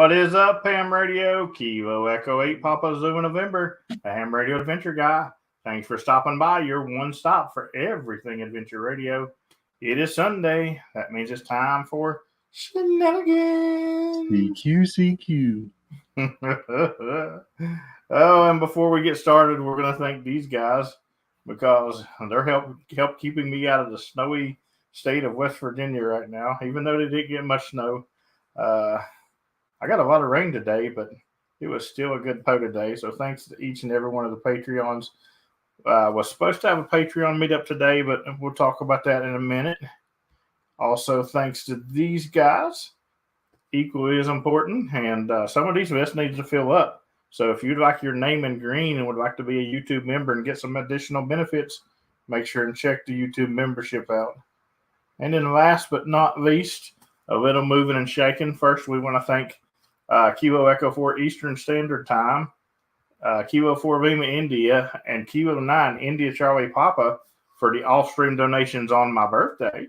What is up, Ham Radio? Kilo Echo 8 Papa Zulu November, a Ham Radio Adventure guy. Thanks for stopping by, your one stop for everything Adventure Radio. It is Sunday. That means it's time for Shenanigan. CQ. Oh, and before we get started, we're going to thank these guys because they're help keeping me out of the snowy state of West Virginia right now. Even though they didn't get much snow, I got a lot of rain today, but it was still a good POTA day. So thanks to each and every one of the Patreons. Was supposed to have a Patreon meetup today, but we'll talk about that in a minute. Also, thanks to these guys, equally as important, and some of these lists need to fill up. So if you'd like your name in green and would like to be a YouTube member and get some additional benefits, make sure and check the YouTube membership out. And then last but not least, a little moving and shaking. First, we want to thank Kilo Echo 4 Eastern Standard Time, Kilo 4 Lima India, and Kilo 9 India Charlie Papa for the off-stream donations on my birthday.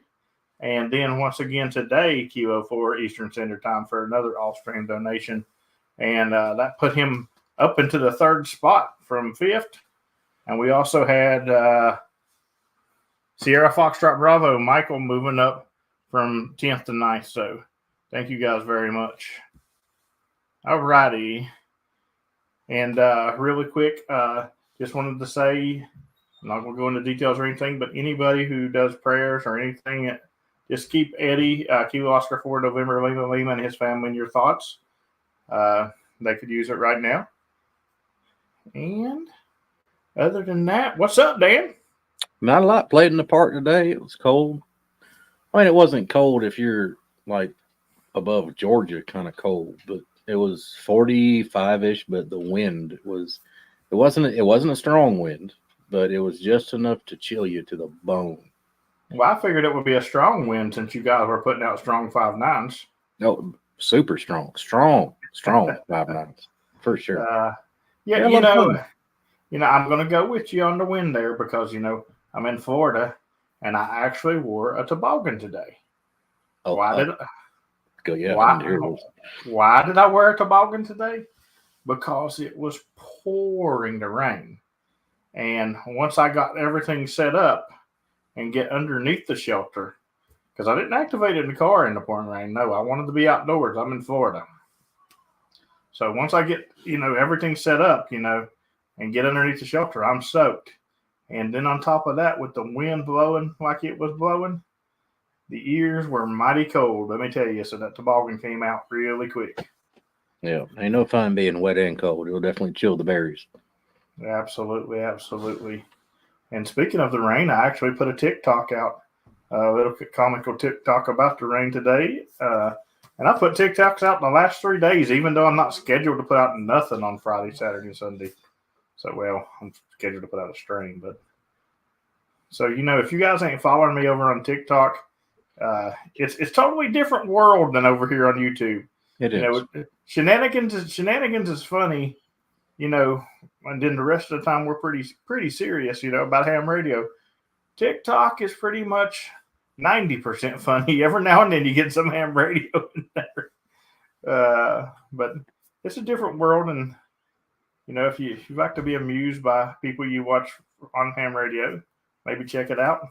And then once again today, Kilo 4 Eastern Standard Time for another off-stream donation. And that put him up into the third spot from fifth. And we also had Sierra Foxtrot Bravo, Michael, moving up from 10th to 9th. So thank you guys very much. All righty. And really quick, just wanted to say, I'm not going to go into details or anything, but anybody who does prayers or anything, just keep Eddie, Kilo Oscar 4 November Lima and his family in your thoughts. They could use it right now. And other than that, what's up, Dan? Not a lot played in the park today. It was cold. I mean, it wasn't cold if you're like above Georgia, kind of cold, but it was 45-ish. But the wind was, it wasn't a strong wind, but it was just enough to chill you to the bone. Well, I figured it would be a strong wind since you guys were putting out strong 5.9s. No, super strong 5.9s for sure. Yeah, you know, I'm going to go with you on the wind there because I'm in Florida, and I actually wore a toboggan today. Oh, why did I wear a toboggan today? Because it was pouring the rain, and once I got everything set up and get underneath the shelter, because I didn't activate it in the car in the pouring rain. No, I wanted to be outdoors. I'm in Florida. So once I get, everything set up, and get underneath the shelter, I'm soaked. And then on top of that, with the wind blowing like it was blowing, the ears were mighty cold, let me tell you. So that toboggan came out really quick. Yeah, ain't no fun being wet and cold. It'll definitely chill the berries. Absolutely, absolutely. And speaking of the rain, I actually put a TikTok out, a little comical TikTok about the rain today. And I put TikToks out in the last 3 days, even though I'm not scheduled to put out nothing on Friday, Saturday, and Sunday. So, I'm scheduled to put out a stream. But so, if you guys ain't following me over on TikTok, it's totally different world than over here on YouTube. It is. Shenanigans is funny, and then the rest of the time we're pretty serious, about ham radio. TikTok is pretty much 90% funny. Every now and then you get some ham radio in there. But it's a different world, and if you like to be amused by people you watch on ham radio, maybe check it out.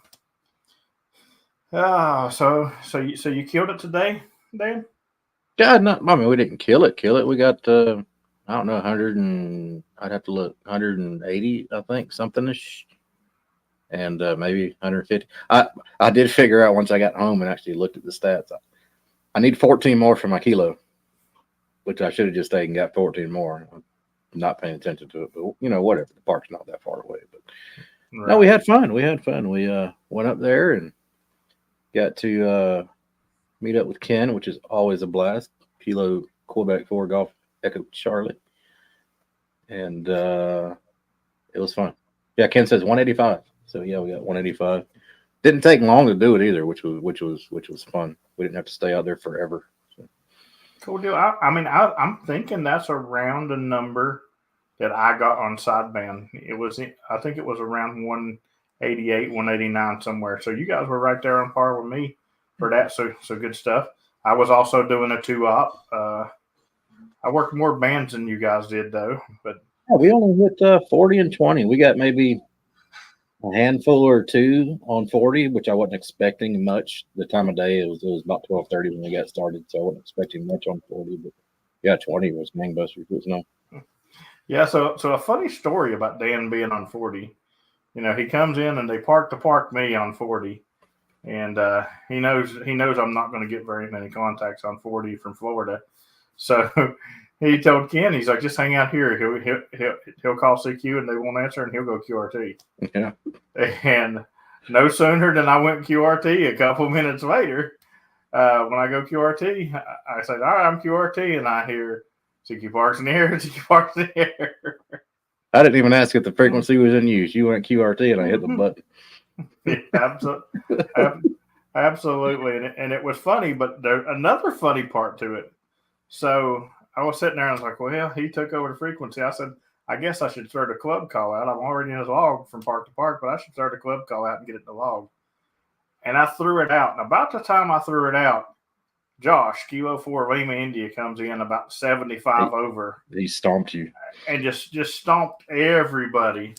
So you killed it today, Dan? God, we didn't kill it. We got I don't know, 100 and I'd have to look, 180, I think, something-ish. And maybe 150. I did figure out once I got home and actually looked at the stats, I need 14 more for my kilo, which I should have just stayed and got 14 more. I'm not paying attention to it, but whatever. The park's not that far away. But right. No, we had fun. We went up there and got to meet up with Ken, which is always a blast. Kilo Quebec 4 Golf Echo Charlotte, and it was fun. Yeah, Ken says 185. So yeah, we got 185. Didn't take long to do it either, which was fun. We didn't have to stay out there forever. So. Cool deal. I'm thinking that's around the number that I got on sideband. I think it was around 188, 189 somewhere. So you guys were right there on par with me for that. So good stuff. I was also doing a 2-op. I worked more bands than you guys did, though. But Yeah, we only hit 40 and 20. We got maybe a handful or two on 40, which I wasn't expecting much. The time of day, it was about 12:30 when we got started, so I wasn't expecting much on 40. But yeah, 20 was gangbusters. It was no. yeah, so a funny story about Dan being on 40. He comes in and they park me on 40, and he knows I'm not going to get very many contacts on 40 from Florida, so he told Ken, he's like, just hang out here. He'll call CQ and they won't answer, and he'll go QRT. Yeah. And no sooner than I went QRT, a couple minutes later, when I go QRT, I said, all right, I'm QRT, and I hear CQ Parks in the air, CQ Parks in the air. I didn't even ask if the frequency was in use. You went QRT and I hit the button. Yeah, absolutely. And it was funny, but there's another funny part to it. So I was sitting there and I was like, well, he took over the frequency. I said, I guess I should start a club call out. I'm already in his log from park to park, but I should start a club call out and get it in the log. And I threw it out. And about the time I threw it out, Josh, Kilo 4 Lima, India, comes in about 75 over. He stomped you. And just stomped everybody.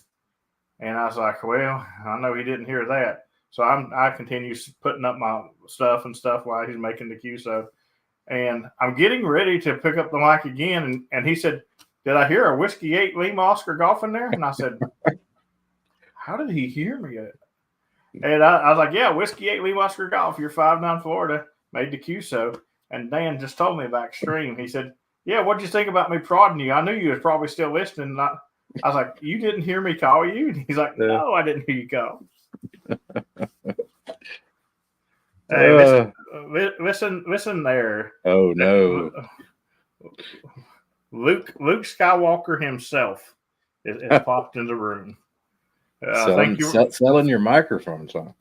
And I was like, well, I know he didn't hear that. So I continue putting up my stuff while he's making the QSO. And I'm getting ready to pick up the mic again. And he said, did I hear a Whiskey 8 Lima Oscar Golf in there? And I said, how did he hear me? And I was like, yeah, Whiskey 8 Lima Oscar Golf, you're 5'9" Florida, made the QSO. And Dan just told me backstream. He said, yeah, what'd you think about me prodding you? I knew you was probably still listening. And I was like, you didn't hear me call you? And he's like, no, I didn't hear you call. Hey, listen there. Oh, no. Luke Skywalker himself is popped in the room. Selling your microphone, son.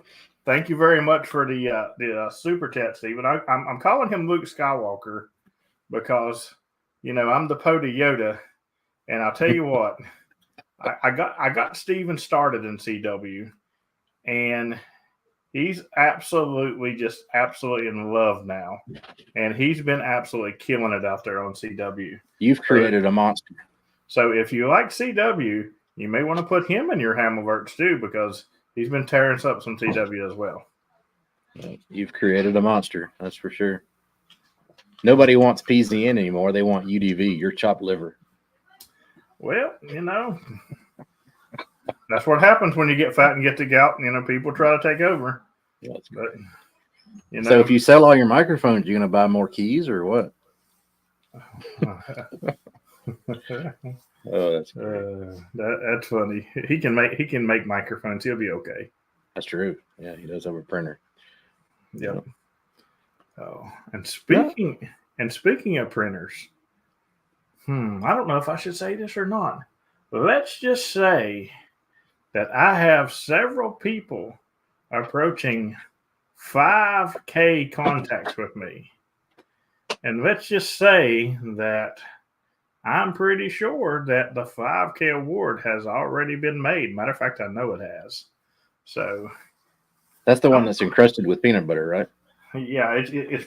Thank you very much for the super chat, Stephen. I'm calling him Luke Skywalker because I'm the Poe to Yoda, and I'll tell you what, I got Stephen started in CW, and he's absolutely in love now, and he's been absolutely killing it out there on CW. You've created a monster. So if you like CW, you may want to put him in your Hamilverts too, because he's been tearing up some CW as well. You've created a monster, that's for sure. Nobody wants PZN anymore. They want UDV, your chopped liver. Well, that's what happens when you get fat and get the gout. People try to take over. Yeah, but, so if you sell all your microphones, you're going to buy more keys or what? Oh, that's that's funny. He can make microphones. He'll be okay. That's true. Yeah, he does have a printer. Yep. Oh, and speaking of printers, I don't know if I should say this or not. Let's just say that I have several people approaching 5K contacts with me. And let's just say that I'm pretty sure that the 5K award has already been made. Matter of fact, I know it has. So that's the one that's encrusted with peanut butter, right? Yeah, it's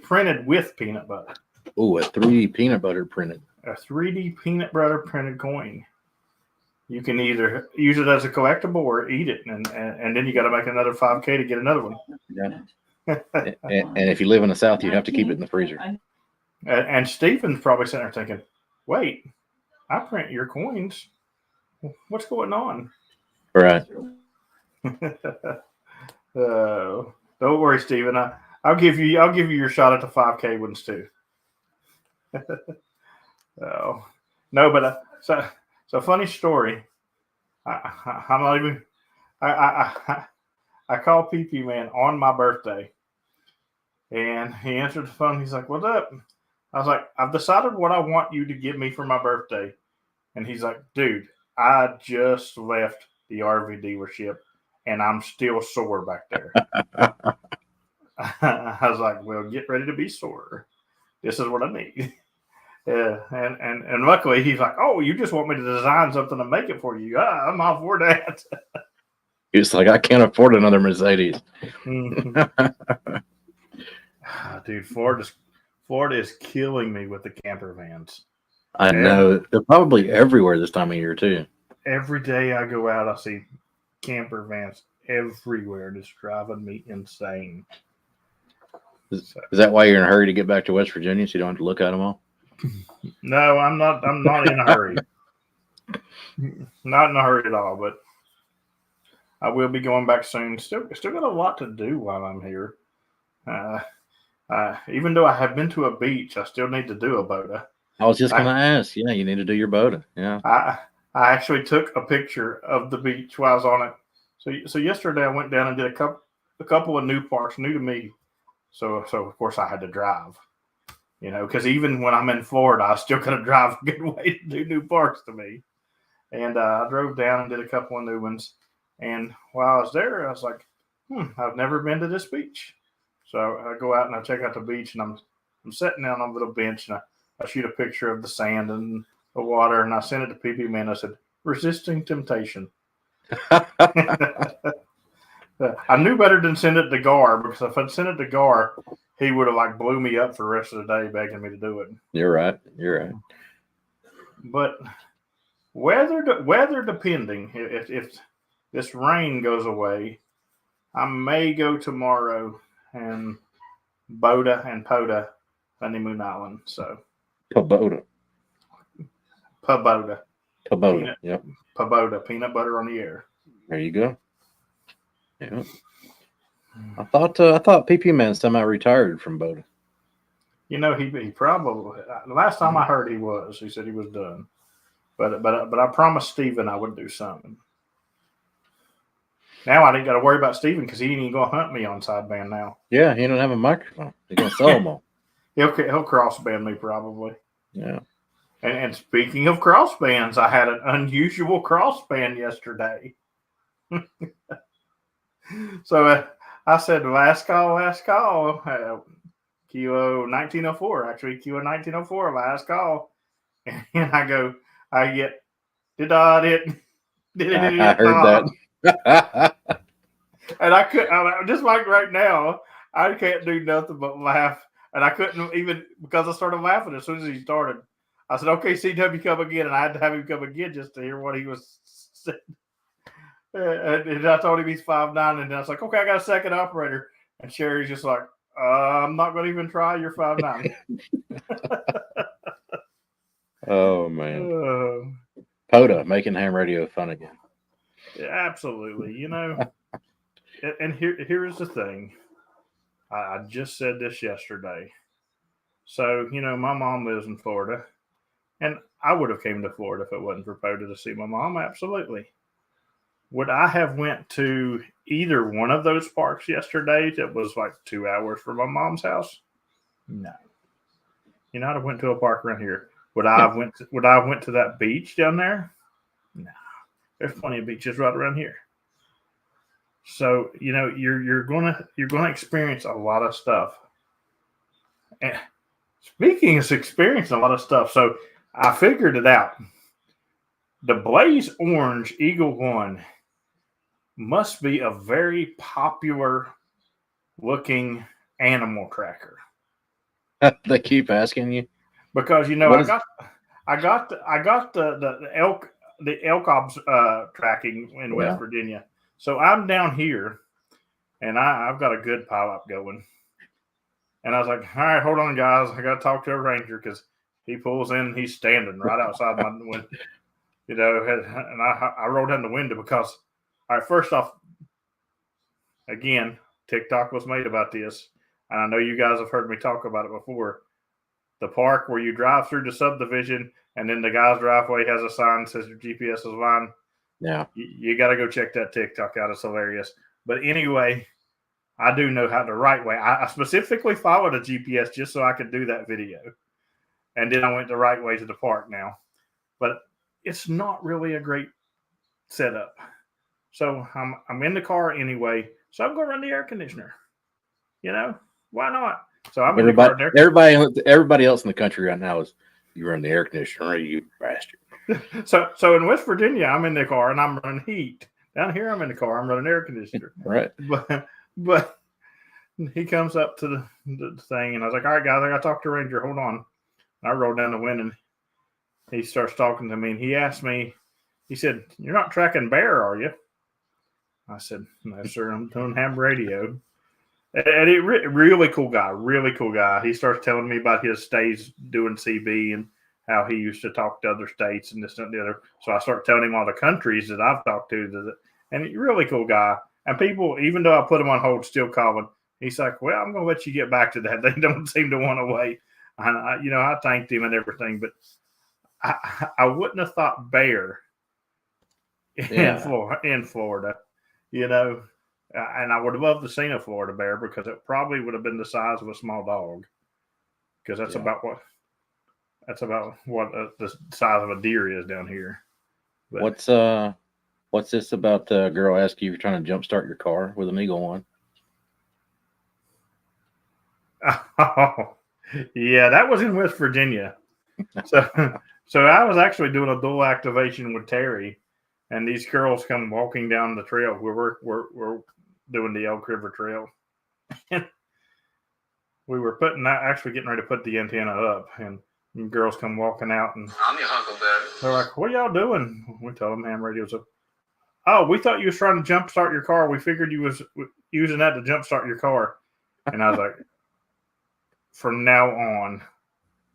printed with peanut butter. Oh, a 3D peanut butter printed. A 3D peanut butter printed coin. You can either use it as a collectible or eat it, and then you got to make another 5K to get another one. Yeah. and if you live in the South, you have to keep it in the freezer. And Stephen's probably sitting there thinking, wait, I print your coins. What's going on? Right. Don't worry, Stephen. I'll give you your shot at the 5K ones too. Oh no, but so funny story. I'm not even. I called PP Man on my birthday, and he answered the phone. He's like, "What's up?" I was like, "I've decided what I want you to give me for my birthday," and he's like, "Dude, I just left the RV dealership, and I'm still sore back there." I was like, "Well, get ready to be sore. This is what I need." Yeah, and luckily he's like, "Oh, you just want me to design something to make it for you?" I'm all for that. He's like, "I can't afford another Mercedes." Dude, Florida is killing me with the camper vans. I know they're probably everywhere this time of year too. Every day I go out, I see camper vans everywhere, just driving me insane. Is that why you're in a hurry to get back to West Virginia so you don't have to look at them all? No, I'm not. I'm not in a hurry. Not in a hurry at all. But I will be going back soon. Still got a lot to do while I'm here. Even though I have been to a beach, I still need to do a boda. I was just going to ask. Yeah, you need to do your boda. Yeah. I actually took a picture of the beach while I was on it. So yesterday I went down and did a couple of new parks, new to me. So of course I had to drive, because even when I'm in Florida, I still got to drive a good way to do new parks to me. And I drove down and did a couple of new ones. And while I was there, I was like, I've never been to this beach. So I go out and I check out the beach, and I'm sitting down on a little bench, and I shoot a picture of the sand and the water, and I sent it to PP Man. I said, "Resisting temptation." I knew better than send it to Gar, because if I'd sent it to Gar, he would have blew me up for the rest of the day begging me to do it. You're right. But weather depending, if this rain goes away, I may go tomorrow and Boda and Poda Honeymoon Island. So Paboda. Yep. Paboda, peanut butter on the air. There you go. Yeah. I thought PP Man somehow retired from Boda. He probably, the last time I heard he said he was done. But I promised Steven I would do something. Now I didn't got to worry about Steven because he ain't even going to hunt me on sideband now. Yeah, he don't have a microphone. He's going to sell them all. He'll crossband me probably. Yeah. And speaking of crossbands, I had an unusual crossband yesterday. So I said, last call. Kilo 1904, actually, Kilo 1904, last call. And I get, I heard that. And I could, just like right now, I can't do nothing but laugh. And I couldn't even, because I started laughing as soon as he started. I said, "Okay, CW, come again." And I had to have him come again just to hear what he was saying. And I told him he's 5'9", and I was like, "Okay, I got a second operator." And Sherry's just like, "I'm not going to even try. You're 5'9". Oh man, Poda making ham radio fun again. Yeah, absolutely. And here's the thing. I just said this yesterday. So my mom lives in Florida, and I would have came to Florida if it wasn't for Poda to see my mom. Absolutely. Would I have went to either one of those parks yesterday that was 2 hours from my mom's house? No. I'd have went to a park around here. Would I have went to that beach down there? No. There's plenty of beaches right around here. So, you're gonna experience a lot of stuff. And speaking of experiencing a lot of stuff, so I figured it out. The Blaze Orange Eagle One must be a very popular looking animal tracker. They keep asking you because I got the elk obs tracking in West Virginia. So I'm down here, and I've got a good pile-up going. And I was like, all right, hold on, guys. I got to talk to a ranger because he pulls in and he's standing right outside my window. And I rolled down the window because, all right, first off, again, TikTok was made about this. And I know you guys have heard me talk about it before. The park where you drive through the subdivision and then the guy's driveway has a sign that says your GPS is fine. Yeah. You got to go check that TikTok out. It's hilarious. But anyway, I do know how the right way. I specifically followed a GPS just so I could do that video. And then I went the right way to the park now. But it's not really a great setup. So I'm in the car anyway. So I'm going to run the air conditioner. Why not? So I'm everybody else in the country right now is you run the air conditioner, you bastard. So in West Virginia, I'm in the car and I'm running heat. Down here, I'm in the car, I'm running air conditioner. Right. But he comes up to the thing, and I was like, "All right, guys, I got to talk to Ranger. Hold on." And I rolled down the window, and he starts talking to me, and he asked me, he said, "You're not tracking bear, are you?" I said, "No, sir. I'm doing ham radio." And he really cool guy, really cool guy. He starts telling me about his stays doing CB and how he used to talk to other states and this and the other. So I start telling him all the countries that I've talked to, and he's a really cool guy. And people, even though I put him on hold, still calling. He's like, "Well, I'm going to let you get back to that." They don't seem to want to wait. And I thanked him and everything, but I wouldn't have thought bear in Florida, and I would have loved to seen a Florida bear because it probably would have been the size of a small dog, because that's about what the size of a deer is down here. But what's this about the girl asking you if you're trying to jumpstart your car with an eagle on? Oh, yeah, that was in West Virginia. So I was actually doing a dual activation with Terry, and these girls come walking down the trail where we're doing the Elk River Trail. And we were actually getting ready to put the antenna up, and girls come walking out, and I'm your Huckleberry. They're like, "What y'all doing?" We tell them ham radio's up. "Oh, we thought you was trying to jumpstart your car. We figured you was using that to jumpstart your car." And I was like, from now on,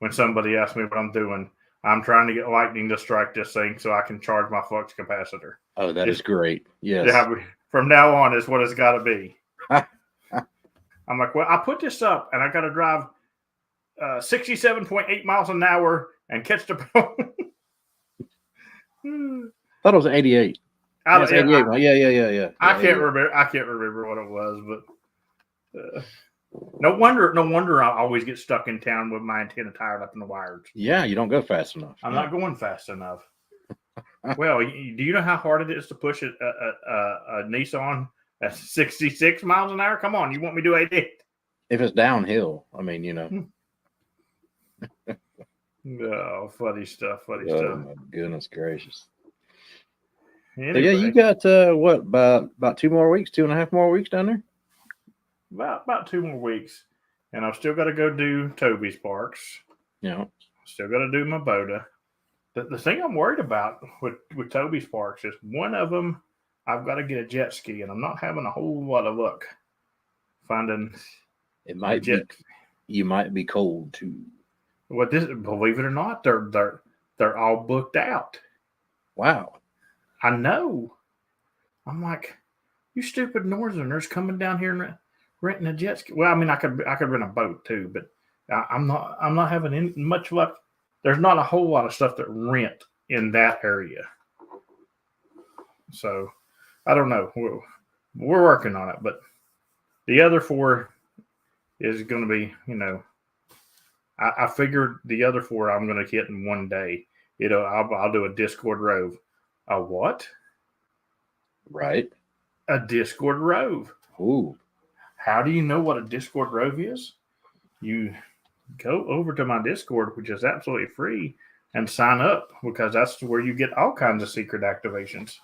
when somebody asks me what I'm doing, I'm trying to get lightning to strike this thing so I can charge my flux capacitor. Oh, that is great. Yes. Yeah, from now on is what it's got to be. I'm like, well, I put this up, and I got to drive 67.8 miles an hour and catch the ball. Thought it was 88. Yeah, 88. Yeah. I can't remember. I can't remember what it was, but no wonder I always get stuck in town with my antenna tied up in the wires. Yeah, you don't go fast enough. I'm not going fast enough. Well, do you know how hard it is to push a Nissan at 66 miles an hour? Come on, you want me to do 88? If it's downhill, I mean, Oh, funny stuff. Oh my goodness gracious. Anyway, so yeah, you got what, about 2.5 more weeks down there? About 2 more weeks, and I've still got to go do Toby's parks. Yeah, still got to do my Boda. The thing I'm worried about with Toby's parks is one of them I've got to get a jet ski, and I'm not having a whole lot of luck finding. It might be. You might be cold too. Believe it or not, they're all booked out. Wow. I know. I'm like, you stupid Northerners coming down here and renting a jet ski. Well, I mean, I could rent a boat too, but I'm not having much luck. There's not a whole lot of stuff that rent in that area. So I don't know. We're working on it, but the other 4 is going to be, I figured the other 4 I'm going to hit in one day. I'll do a Discord Rove. A what? Right. A Discord Rove. Ooh. How do you know what a Discord Rove is? You go over to my Discord, which is absolutely free, and sign up, because that's where you get all kinds of secret activations.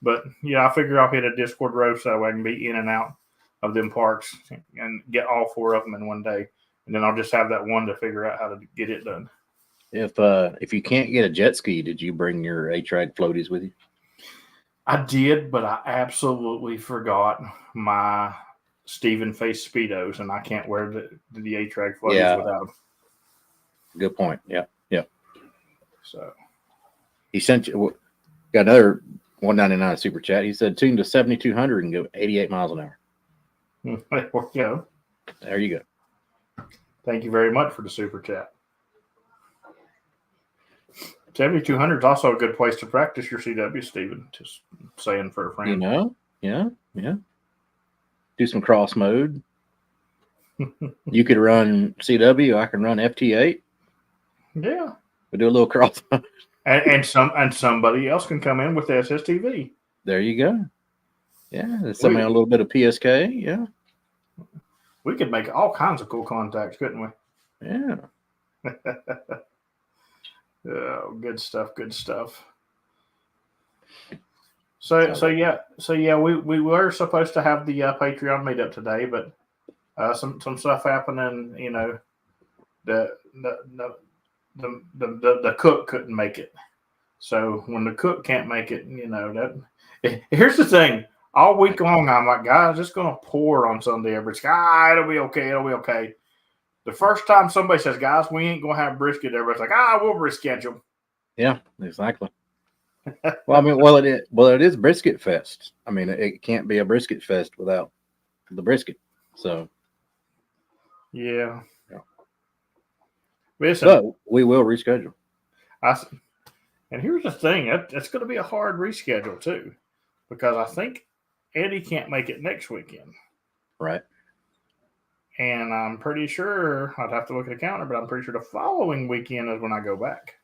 But yeah, I figure I'll hit a Discord Rove so I can be in and out of them parks and get all 4 of them in one day. And then I'll just have that one to figure out how to get it done. If you can't get a jet ski, did you bring your A-Trag floaties with you? I did, but I absolutely forgot my Steven Face Speedos, and I can't wear the A-Trag floaties without them. Good point. Yeah. So he sent you got another $1.99 super chat. He said tune to 7,200 and go 88 miles an hour. There you go. Thank you very much for the super chat. 7,200 is also a good place to practice your CW, Stephen. Just saying for a friend. Yeah. Do some cross mode. You could run CW. I can run FT8. Yeah. We do a little cross mode. And somebody else can come in with the SSTV. There you go. Yeah, there's somebody on a little bit of PSK. Yeah. We could make all kinds of cool contacts, couldn't we? Yeah. Oh, good stuff. So yeah, we were supposed to have the Patreon meetup today, but some stuff happening. The cook couldn't make it. So when the cook can't make it, that here's the thing. All week long, I'm like, guys, it's gonna pour on Sunday. Everybody's like, it'll be okay. It'll be okay. The first time somebody says, guys, we ain't gonna have brisket, everybody's like, we'll reschedule. Yeah, exactly. Well, it is brisket fest. I mean, it can't be a brisket fest without the brisket. So yeah. Listen, but we will reschedule. And here's the thing: it's going to be a hard reschedule too, because I think Eddie can't make it next weekend. Right. And I'm pretty sure I'd have to look at the calendar, but I'm pretty sure the following weekend is when I go back.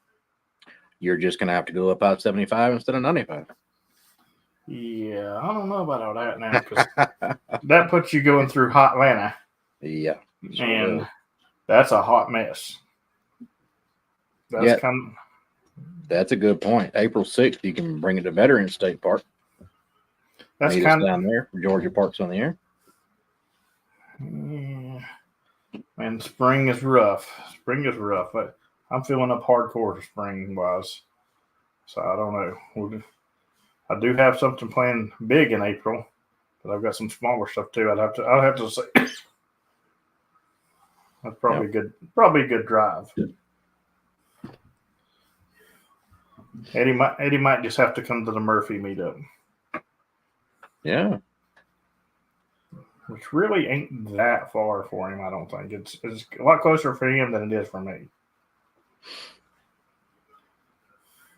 You're just going to have to go up out 75 instead of 95. Yeah, I don't know about all that now, because that puts you going through hot Atlanta. Yeah. Sure and that's a hot mess. That's a good point. April 6th, you can bring it to Veterans State Park. That's kind of down there. Georgia Park's on the air. Yeah. Man, spring is rough. But I'm feeling up hardcore spring wise. So I don't know. I do have something planned big in April, but I've got some smaller stuff too. I'll have to say that's probably a good drive. Eddie might just have to come to the Murphy meetup. Yeah. Which really ain't that far for him, I don't think. It's a lot closer for him than it is for me.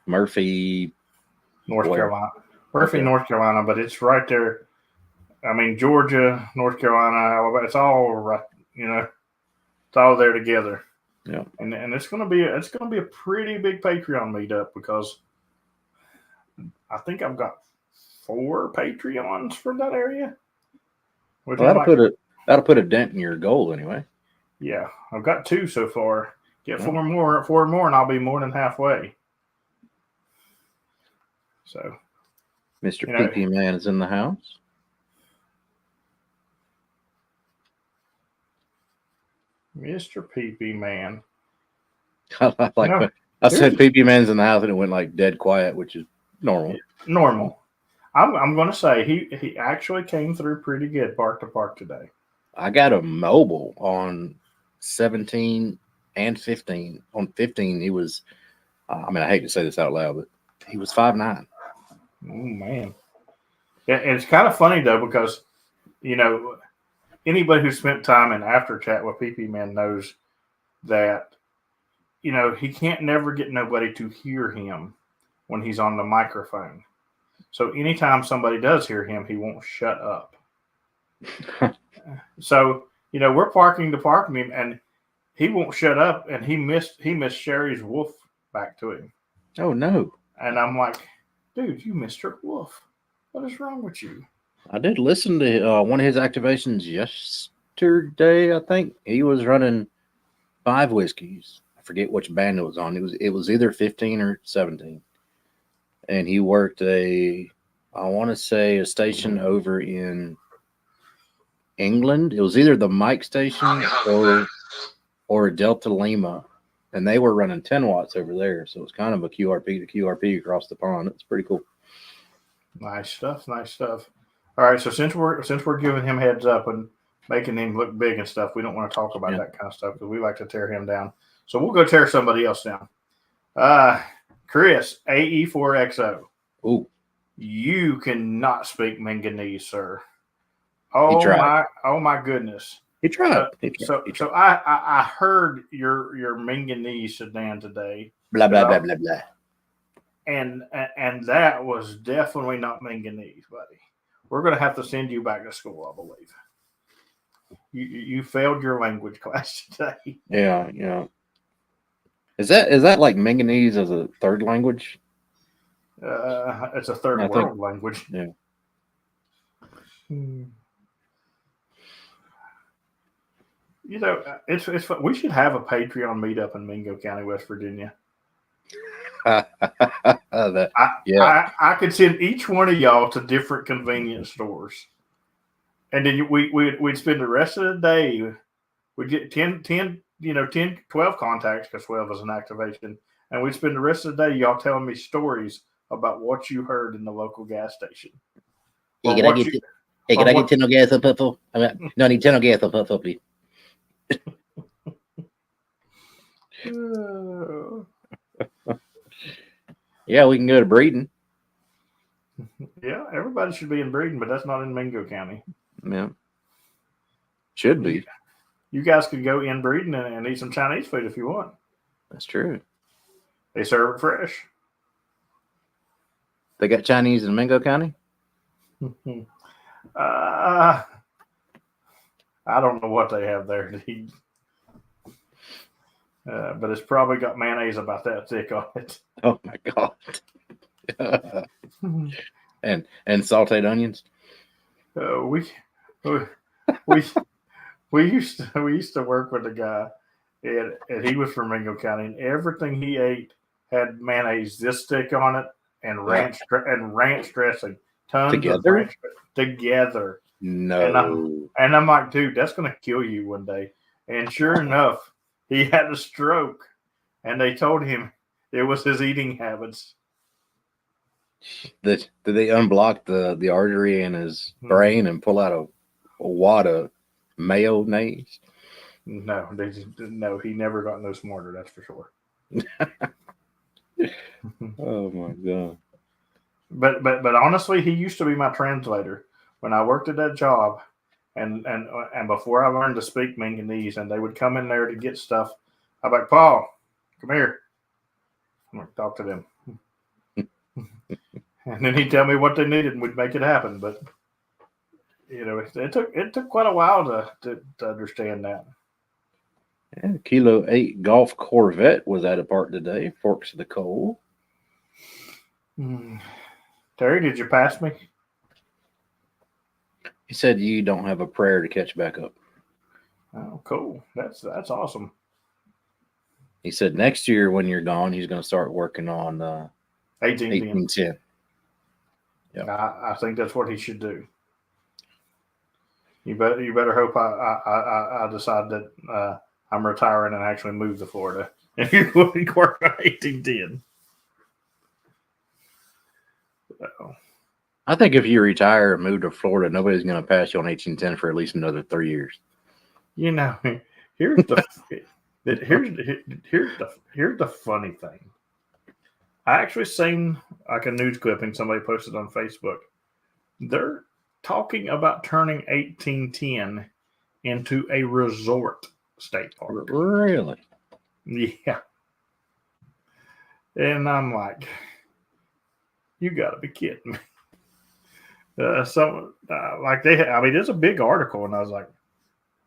Murphy, North Carolina. North Carolina, but it's right there. I mean, Georgia, North Carolina, Alabama, it's all right, it's all there together. Yeah. And it's gonna be a pretty big Patreon meetup, because I think I've got 4 Patreons from that area. Well, that'll put a dent in your goal anyway. Yeah, I've got 2 so far. Get 4 more, and I'll be more than halfway. So, Mr. PP Man is in the house. Mr. PP Man. I said PP Man's in the house, and it went like dead quiet, which is normal. Normal. I'm going to say he actually came through pretty good park to park today. I got a mobile on 17 and 15. On 15, he was, I hate to say this out loud, but he was 5'9". Oh, man. Yeah, and it's kind of funny, though, because, anybody who spent time in After Chat with PP Man knows that, he can't never get nobody to hear him when he's on the microphone. So anytime somebody does hear him, he won't shut up. So, we're parking to park him, and he won't shut up, and he missed Sherry's wolf back to him. Oh, no. And I'm like, dude, you missed her wolf. What is wrong with you? I did listen to one of his activations yesterday, I think. He was running 5 whiskeys. I forget which band it was on. It was either 15 or 17. And he worked I want to say a station over in England. It was either the Mike station or Delta Lima. And they were running 10 watts over there. So it's kind of a QRP to QRP across the pond. It's pretty cool. Nice stuff. All right. So since we're giving him heads up and making him look big and stuff, we don't want to talk about that kind of stuff, because we like to tear him down. So we'll go tear somebody else down. Chris, AE4XO. Ooh. You cannot speak Minganese, sir. Oh my goodness. He tried. So I heard your Minganese sedan today. Blah blah blah blah blah. And that was definitely not Minganese, buddy. We're gonna have to send you back to school, I believe. You failed your language class today. Yeah. Is that like Minganese as a third language? It's a third world language. Yeah. It's we should have a Patreon meetup in Mingo County, West Virginia. I could send each one of y'all to different convenience stores, And then we'd spend the rest of the day. We'd get 10, 12 contacts because 12 is an activation. And we'd spend the rest of the day, y'all telling me stories about what you heard in the local gas station. Hey, can I get 10 gas up? No, I need 10 gas up, please. Yeah, we can go to Breeden. Yeah, everybody should be in Breeden, but that's not in Mingo County. Yeah. Should be. You guys could go in Breeden and eat some Chinese food if you want. That's true. They serve it fresh. They got Chinese in Mingo County? I don't know what they have there to eat. But it's probably got mayonnaise about that thick on it. Oh my God. and sauteed onions. We used to work with a guy, and he was from Mingo County, and everything he ate had mayonnaise this thick on it, and ranch dressing, tons of ranch together. No, and I'm like, dude, that's gonna kill you one day. And sure enough, he had a stroke, and they told him it was his eating habits. Did they unblock the artery in his brain and pull out a wad of mayonnaise? No, he never got no smarter, that's for sure. Oh my God. But honestly, he used to be my translator when I worked at that job, and before I learned to speak Minganese, and they would come in there to get stuff. I'm like, Paul, come here. I'm like, talk to them. And then he'd tell me what they needed, and we'd make it happen. But it took quite a while to understand that. Yeah, Kilo 8 Golf Corvette was at a park today. Forks of the Coal. Terry, did you pass me? He said you don't have a prayer to catch back up. Oh, cool. That's awesome. He said next year when you're gone, he's going to start working on 1810. Yeah, I think that's what he should do. You better hope I decide that I'm retiring and actually move to Florida. If you're going to work on 1810. So. I think if you retire and move to Florida, nobody's going to pass you on 1810 for at least another 3 years. Here's the here's the funny thing. I actually seen like a news clipping somebody posted on Facebook. They're talking about turning 1810 into a resort state park. Really? Yeah. And I'm like, you got to be kidding me. There's a big article, and I was like,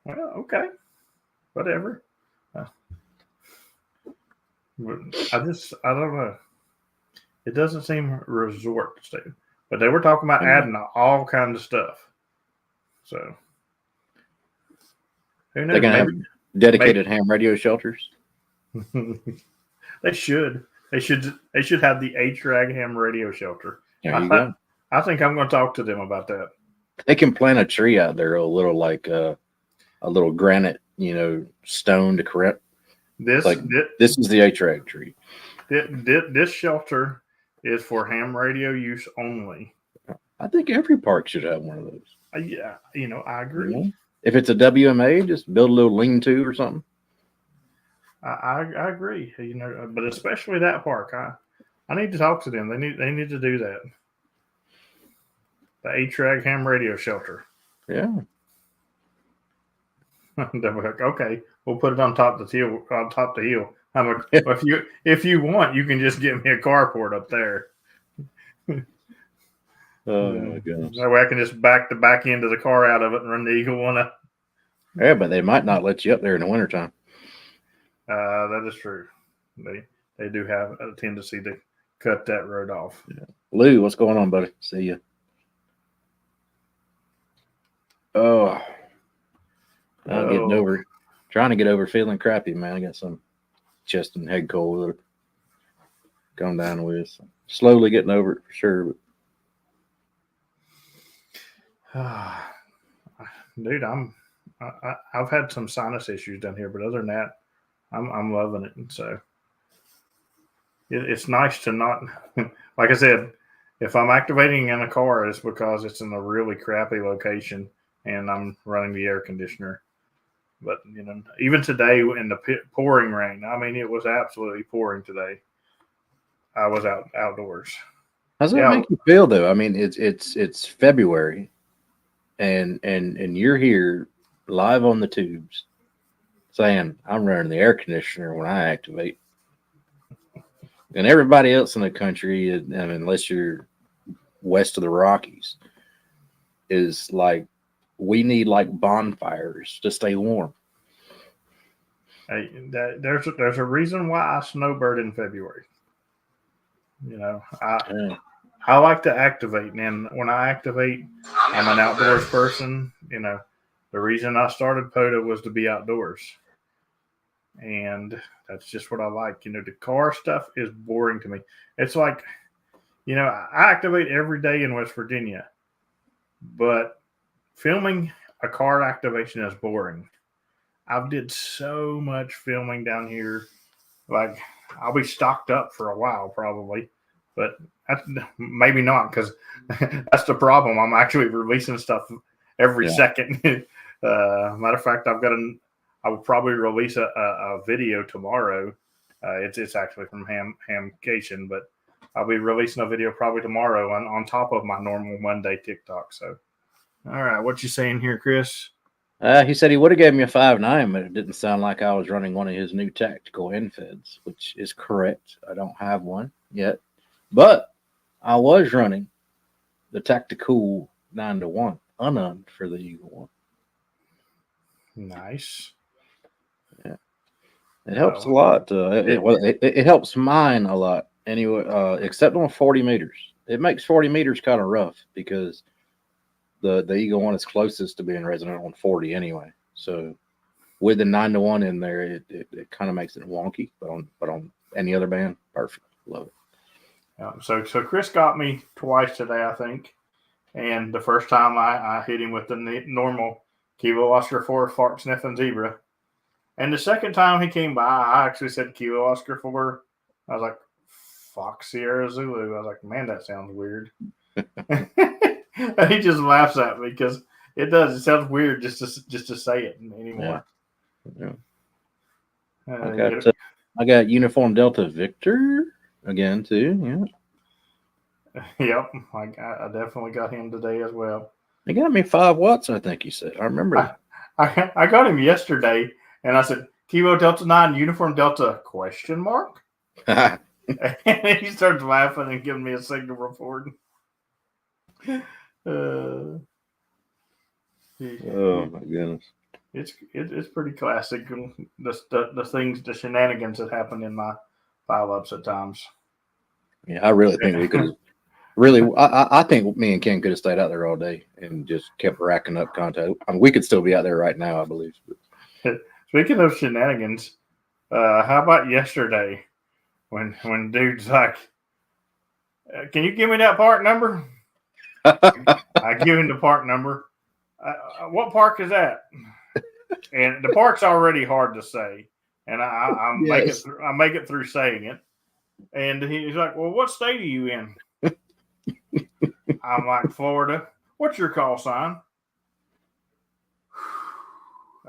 well, okay, whatever. I don't know. It doesn't seem resort state, but they were talking about adding all kinds of stuff. So who knows? They're gonna have dedicated ham radio shelters. They should. They should have the HRAG ham radio shelter. There you go. I think I'm going to talk to them about that. They can plant a tree out there, a little like a little granite, stone to correct. This is the HRAG tree. This shelter is for ham radio use only. I think every park should have one of those. Yeah, I agree. If it's a WMA, just build a little lean-to or something. I agree. But especially that park, I need to talk to them. They need to do that. The HRAG ham radio shelter. Yeah. Okay, we'll put it on top of the hill. On top of the hill. I'm like, if you want, you can just get me a carport up there. Oh my goodness! That way I can just back the back end of the car out of it and run the Eagle one up. Yeah, but they might not let you up there in the wintertime. That is true. They do have a tendency to cut that road off. Yeah. Lou, what's going on, buddy? See you. Oh, trying to get over feeling crappy, man. I got some chest and head cold that gone down with. Slowly getting over it for sure. But dude, I've had some sinus issues down here, but other than that, I'm loving it. And so it's nice to not, like I said, if I'm activating in a car, it's because it's in a really crappy location and I'm running the air conditioner. But even today in the pouring rain, I mean, it was absolutely pouring today. I was outdoors. How's that Yeah, make you feel though? I mean, it's February, and you're here live on the tubes saying I'm running the air conditioner when I activate, and everybody else in the country, I mean, unless you're west of the Rockies, is like we need like bonfires to stay warm. hey, there's a reason why I snowbird in February. Yeah. I like to activate, and when I activate, I'm an outdoors person. The reason I started POTA was to be outdoors, and that's just what I like. The car stuff is boring to me. It's like, I activate every day in West Virginia, but filming a car activation is boring. I've did so much filming down here. Like, I'll be stocked up for a while probably, but that's, maybe not, because that's the problem. I'm actually releasing stuff every second. Matter of fact, I will probably release a video tomorrow. It's actually from Hamcation, but I'll be releasing a video probably tomorrow on top of my normal Monday TikTok. So, all right, what you saying here, Chris? He said he would have gave me a 5.9, but it didn't sound like I was running one of his new tactical infeds, which is correct. I don't have one yet, but I was running the tactical 9-1 ununned for the Eagle One. Nice. Yeah, it helps a lot. It helps mine a lot anyway, except on 40 meters. It makes 40 meters kind of rough because the Eagle One is closest to being resonant on 40 anyway. So with the 9-1 in there, it kind of makes it wonky. But on any other band, perfect. Love it. So Chris got me twice today, I think. And the first time I hit him with the normal Kilo Oscar 4 fart sniffing zebra. And the second time he came by, I actually said Kilo Oscar 4. I was like, Fox Sierra Zulu. I was like, man, that sounds weird. And he just laughs at me because it does. It sounds weird just to say it anymore. Yeah. I got Uniform Delta Victor again too. Yeah. Yep. I definitely got him today as well. He got me 5 watts, I think you said. I remember. I got him yesterday, and I said, Kilo Delta 9, Uniform Delta, ? And he starts laughing and giving me a signal report. Oh my goodness. It's pretty classic. The things, the shenanigans that happen in my pile-ups at times. Yeah, I really think we could have. Really, I think me and Ken could have stayed out there all day and just kept racking up content. I mean, we could still be out there right now, I believe. Speaking of shenanigans, how about yesterday when dude's like, "Can you give me that park number?" I give him the park number. What park is that? And the park's already hard to say, and I make it through saying it. And he's like, "Well, what state are you in?" I'm like, "Florida." "What's your call sign?"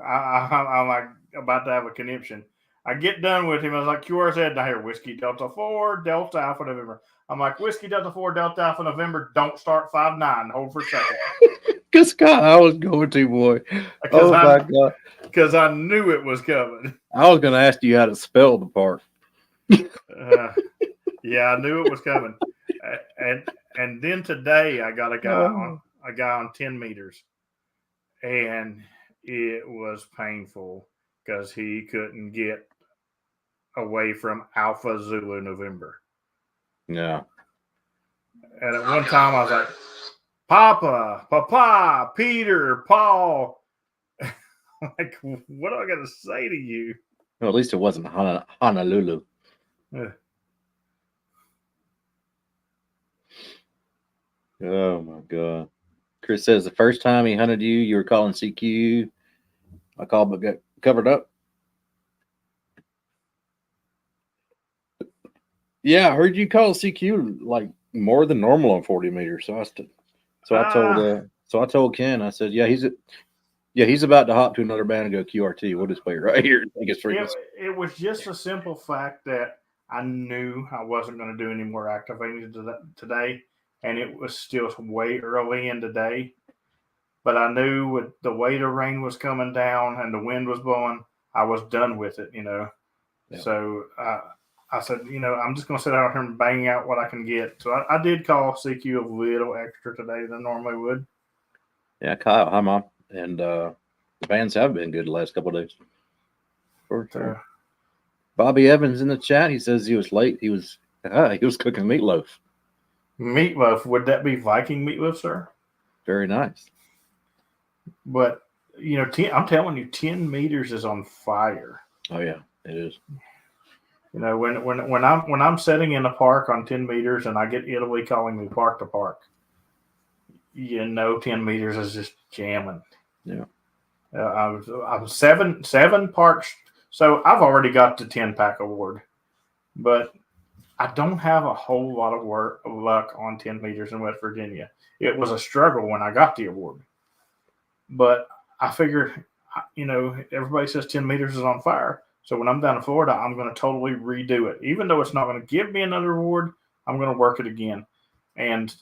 I'm like about to have a conniption. I get done with him. I was like, QRZ, I hear Whiskey Delta 4, Delta Alpha November. I'm like, Whiskey Delta 4, Delta Alpha November, don't start 5-9. Hold for a second. Good Scott, I was going to, boy. Oh, my God. Because I knew it was coming. I was going to ask you how to spell the park. Yeah, I knew it was coming. And then today I got a guy on 10 meters. And it was painful because he couldn't get away from Alpha Zulu November. Yeah. And at one time I was like, Papa, Peter, Paul. Like, what do I got to say to you? Well, at least it wasn't Honolulu. Oh, my God. Chris says the first time he hunted you, you were calling CQ. I called but got covered up. Yeah, I heard you call CQ like more than normal on 40 meters. So I told Ken, I said, he's about to hop to another band and go QRT. We'll just play it right here. I guess it was just a simple fact that I knew I wasn't going to do any more activating today, and it was still way early in the day. But I knew with the way the rain was coming down and the wind was blowing, I was done with it, Yeah. So I said, I'm just going to sit out here and bang out what I can get. So I did call CQ a little extra today than I normally would. Yeah, Kyle, hi, Mom. And the bands have been good the last couple of days. For sure. Bobby Evans in the chat. He says he was late. He was cooking meatloaf. Meatloaf. Would that be Viking meatloaf, sir? Very nice. But, I'm telling you, 10 meters is on fire. Oh, yeah, it is. When I'm sitting in a park on 10 meters and I get Italy calling me park to park, 10 meters is just jamming. Yeah. I was seven parks. So I've already got the 10 pack award, but I don't have a whole lot of luck on 10 meters in West Virginia. It was a struggle when I got the award, but I figured, everybody says 10 meters is on fire. So when I'm down in Florida, I'm going to totally redo it. Even though it's not going to give me another award, I'm going to work it again. And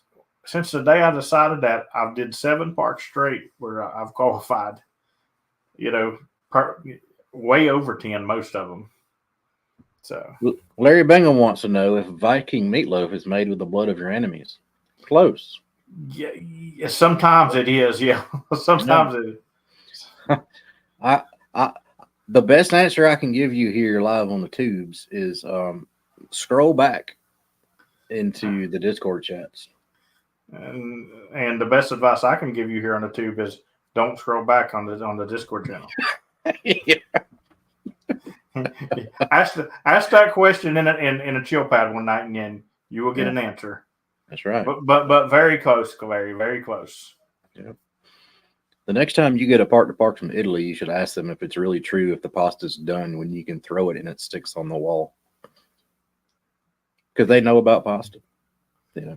since the day I decided that, I've did 7 parks straight where I've qualified, way over 10, most of them. So Larry Bingham wants to know if Viking meatloaf is made with the blood of your enemies. Close. Yeah, sometimes it is. Yeah, sometimes it is. The best answer I can give you here live on the tubes is scroll back into the Discord chats. And the best advice I can give you here on the tube is don't scroll back on the Discord channel. Yeah. ask that question in a chill pad one night, and then you will get an answer. That's right. But very close, Larry. Very close. Yeah. The next time you get a part to park from Italy, you should ask them if it's really true if the pasta's done when you can throw it and it sticks on the wall. Because they know about pasta. Yeah.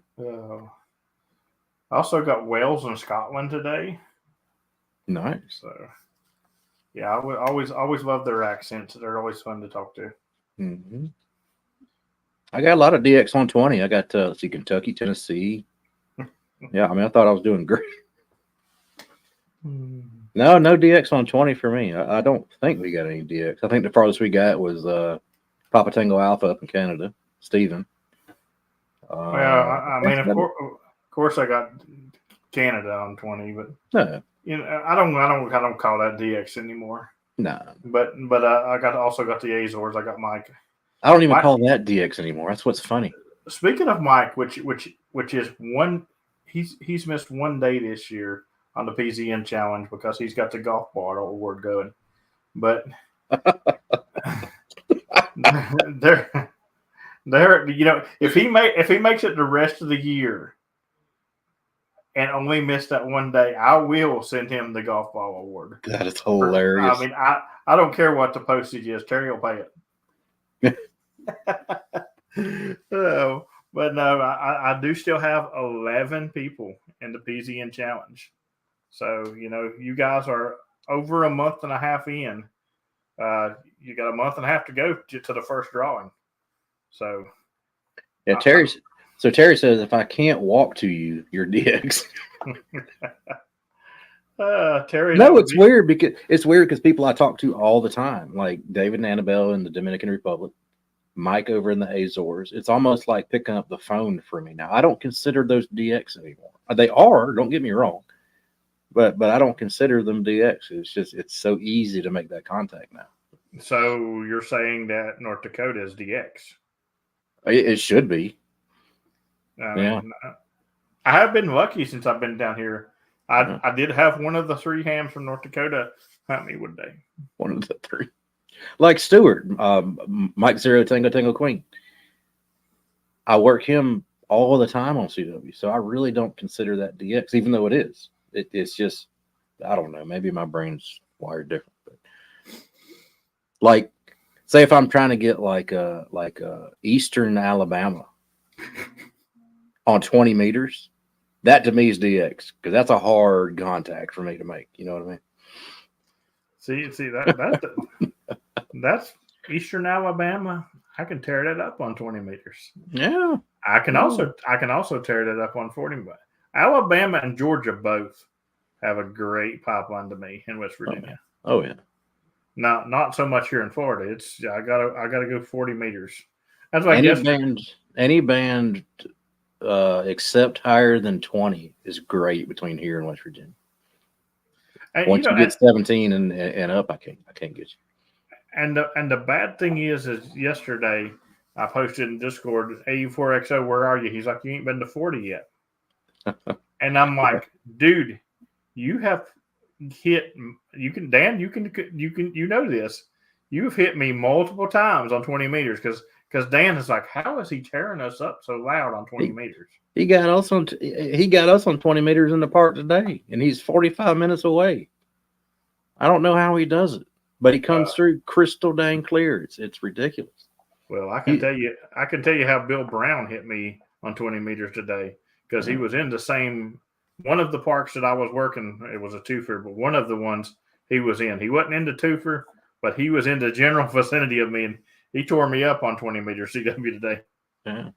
I also got Wales and Scotland today. Nice. So, yeah, I would always love their accents. They're always fun to talk to. Mm-hmm. I got a lot of DX 120. I got Kentucky, Tennessee. Yeah, I thought I was doing great. No DX 120 for me. I don't think we got any DX. I think the farthest we got was Papa Tango Alpha up in Canada, Stephen. Of course, I got Canada on 20, but I don't call that DX anymore. No, but I also got the Azores. I got Mike. I don't even call that DX anymore. That's what's funny. Speaking of Mike, which is one, he's missed one day this year on the PZN challenge because he's got the golf ball award going. But if he makes it the rest of the year and only missed that one day, I will send him the golf ball award. That is hilarious. I don't care what the postage is. Terry will pay it. But no, I do still have 11 people in the PZN challenge. So, you guys are over a month and a half in. You got a month and a half to go to the first drawing. So, yeah, Terry says if I can't walk to you, you're DX. Terry. No, it's weird because people I talk to all the time, like David and Annabelle in the Dominican Republic, Mike over in the Azores. It's almost like picking up the phone for me now. I don't consider those DX anymore. They are, don't get me wrong, but I don't consider them DX. It's so easy to make that contact now. So you're saying that North Dakota is DX? It should be. I have been lucky since I've been down here. I did have one of the 3 hams from North Dakota hunt me one day. One of the 3. Like Stewart, Mike Zero Tango Tango Queen. I work him all the time on CW. So I really don't consider that DX, even though it is. It's just, I don't know. Maybe my brain's wired different. But like, say if I'm trying to get like a Eastern Alabama on 20 meters, that to me is DX because that's a hard contact for me to make. You know what I mean? See that's Eastern Alabama. I can tear that up on 20 meters. Yeah. I can also tear that up on 40. But Alabama and Georgia both have a great pipeline to me in West Virginia. Oh yeah. Not so much here in Florida. It's I gotta go 40 meters. That's why any band except higher than 20 is great between here and West Virginia. Once you get 17 and up, I can't get you. And the bad thing is yesterday I posted in Discord, AU4XO, where are you? He's like, you ain't been to 40 yet. And I'm like, dude, you have hit. Dan, you know this. You've hit me multiple times on 20 meters because Dan is like, how is he tearing us up so loud on 20 meters? He got us on 20 meters in the park today, and he's 45 minutes away. I don't know how he does it, but he comes through crystal dang clear. It's ridiculous. Well, I can tell you how Bill Brown hit me on 20 meters today because he was in the same one of the parks that I was working. It was a twofer, but one of the ones he was in. He wasn't into twofer, but he was in the general vicinity of me, and he tore me up on 20 meters CW today. Yeah.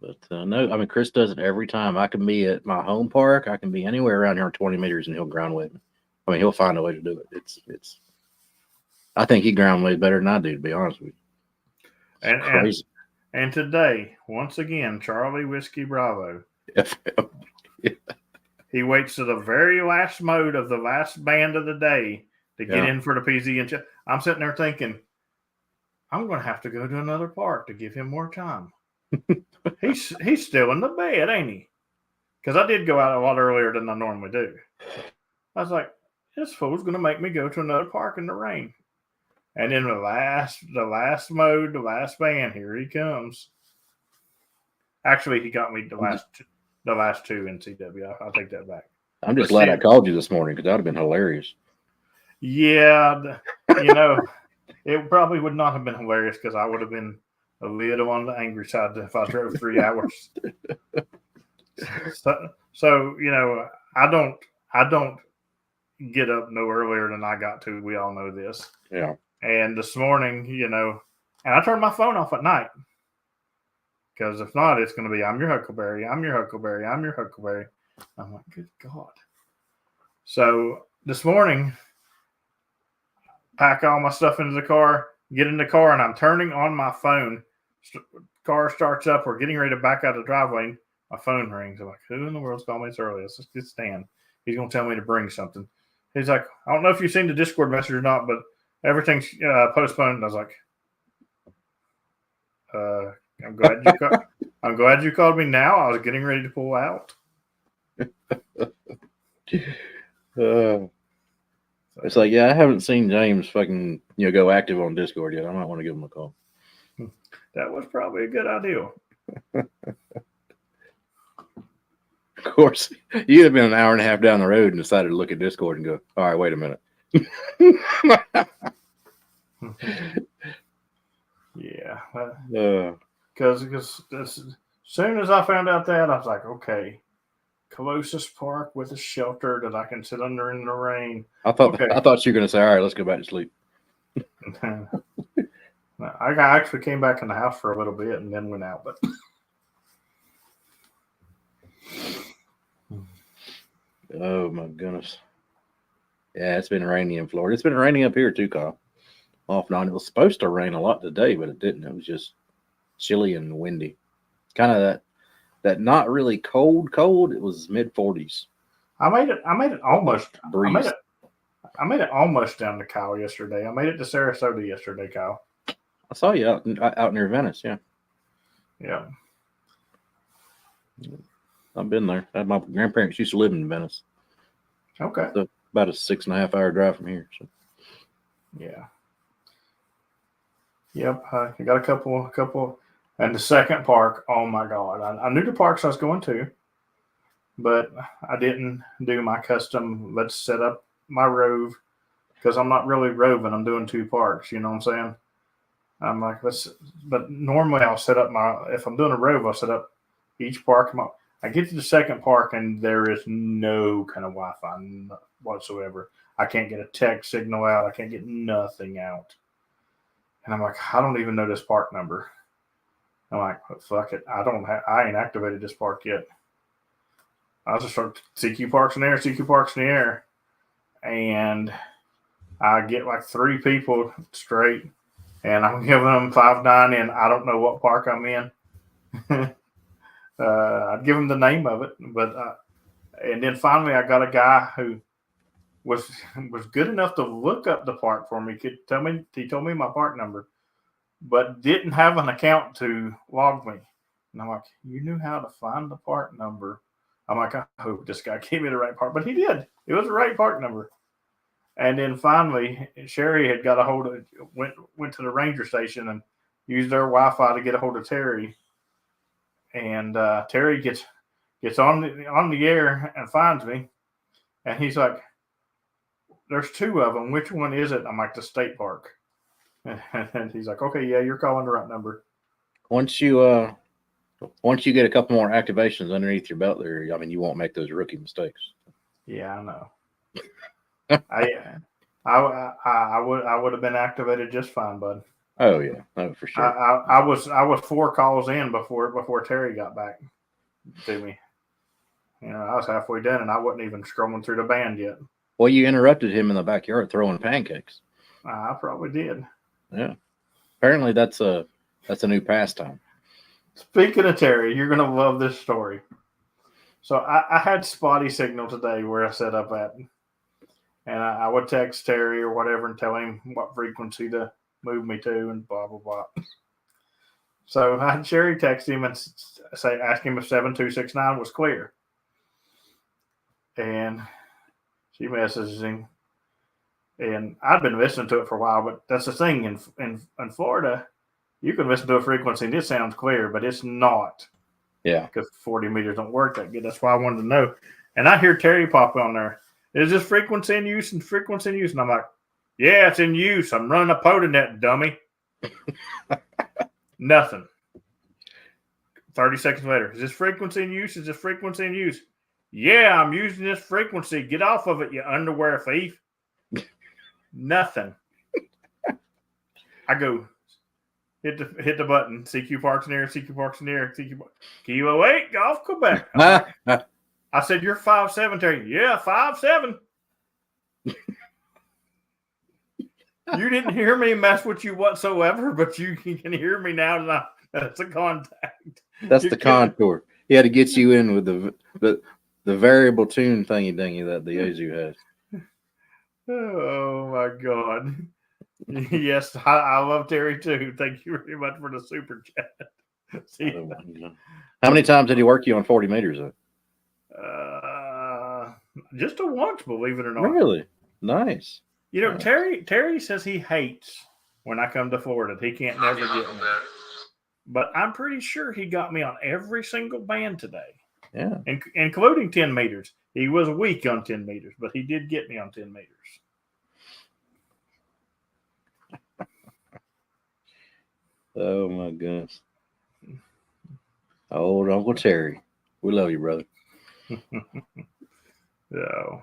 But no, I mean, Chris does it every time. I can be at my home park. I can be anywhere around here on 20 meters, and he'll ground with me. I mean, he'll find a way to do it. It's. I think he ground way better than I do, to be honest with you. Crazy. And today, once again, Charlie Whiskey Bravo. He waits to the very last mode of the last band of the day to get in for the PZ. And I'm sitting there thinking, I'm going to have to go to another park to give him more time. He's still in the bed, ain't he? Because I did go out a lot earlier than I normally do. I was like, this fool's going to make me go to another park in the rain. And then the last mode, the last band, here he comes. Actually, he got me the last two in CW. I'll take that back. I'm just glad I called you this morning because that would have been hilarious. Yeah, it probably would not have been hilarious because I would have been a little on the angry side if I drove 3 hours. So I don't get up no earlier than I got to. We all know this. Yeah. And this morning, and I turned my phone off at night because if not, it's going to be I'm your Huckleberry, I'm your Huckleberry, I'm your Huckleberry. I'm like, good God. So this morning, pack all my stuff into the car, get in the car, and I'm turning on my phone. Car starts up. We're getting ready to back out of the driveway. My phone rings. I'm like, who in the world's calling me this early? It's Stan. He's going to tell me to bring something. He's like, I don't know if you've seen the Discord message or not, but everything's postponed. And I was like, I'm glad you called me now. I was getting ready to pull out. It's like, yeah, I haven't seen James fucking go active on Discord yet. I might want to give him a call. That was probably a good idea. Of course, you'd have been an hour and a half down the road and decided to look at Discord and go, all right, wait a minute. Yeah. Because as soon as I found out that, I was like, okay, closest park with a shelter that I can sit under in the rain. I thought you were going to say, all right, let's go back to sleep. I actually came back in the house for a little bit and then went out, but oh my goodness. Yeah, it's been rainy in Florida. It's been raining up here too, Kyle. Off and on. It was supposed to rain a lot today, but it didn't. It was just chilly and windy. Kind of that not really cold. It was mid-40s. I made it almost. Breeze. I made it almost down to Kyle yesterday. I made it to Sarasota yesterday, Kyle. I saw you out near Venice, yeah. Yeah. I've been there. My grandparents used to live in Venice. Okay. So about a 6.5 hour drive from here. So. Yeah. Yep. I got a couple. And the second park, oh my God. I knew the parks I was going to, but I didn't do my custom, let's set up my rove because I'm not really roving. I'm doing two parks. You know what I'm saying? I'm like, but normally I'll set up if I'm doing a rove, I'll set up each park. I get to the second park and there is no kind of Wi Fi whatsoever. I can't get a text signal out. I can't get nothing out. And I'm like, I don't even know this park number. I'm like, fuck it. I ain't activated this park yet. I just start CQ Parks in the air, CQ Parks in the air. And I get like 3 people straight. And I'm giving them 5-9 and I don't know what park I'm in. I'd give them the name of it. And then finally I got a guy who was good enough to look up the park for me. He told me my park number, but didn't have an account to log me. And I'm like, you knew how to find the park number. I'm like, I hope this guy gave me the right park, but he did. It was the right park number. And then finally, Sherry had got a hold of went to the ranger station and used their Wi-Fi to get a hold of Terry. And Terry gets on the air and finds me, and he's like, there's 2 of them. Which one is it? I'm like, the state park. And he's like, okay, yeah, you're calling the right number. Once you get a couple more activations underneath your belt there, I mean, you won't make those rookie mistakes. Yeah, I know. I would have been activated just fine, bud. Oh yeah, no, for sure. I was 4 calls in before Terry got back to me. You know, I was halfway done and I wasn't even scrolling through the band yet. Well, you interrupted him in the backyard throwing pancakes. I probably did. Yeah. Apparently that's a new pastime. Speaking of Terry, you're gonna love this story. So I had spotty signal today where I set up at, and I would text Terry or whatever and tell him what frequency to move me to and blah blah blah. So I had Sherry text him and ask him if 7269 was clear, and she messages him. And I've been listening to it for a while, but that's the thing in Florida, you can listen to a frequency and it sounds clear, but it's not. Yeah, because 40 meters don't work that good. That's why I wanted to know. And I hear Terry pop on there. Is this frequency in use and frequency in use? And I'm like, yeah, it's in use. I'm running a POTAnet, dummy. Nothing. 30 seconds later, is this frequency in use? Is this frequency in use? Yeah, I'm using this frequency. Get off of it, you underwear thief. Nothing. I go, hit the button. CQ Parks in the air, CQ Parks in the air, CQ Parks. Kilo 8, Golf Quebec. I said, you're 5'7", Terry. Yeah, 5'7". You didn't hear me mess with you whatsoever, but you can hear me now. That's a contact. That's the contour. He had to get you in with the variable tune thingy dingy that the Yaesu has. Oh my God. Yes, I love Terry too. Thank you very much for the super chat. See, how many times did he work you on 40 meters? Just a once, believe it or not. Really? Nice. You know, nice. Terry says he hates when I come to Florida. He can't never get me. But I'm pretty sure he got me on every single band today. Yeah. Including 10 meters. He was weak on 10 meters, but he did get me on 10 meters. Oh, my goodness. Old Uncle Terry. We love you, brother. So,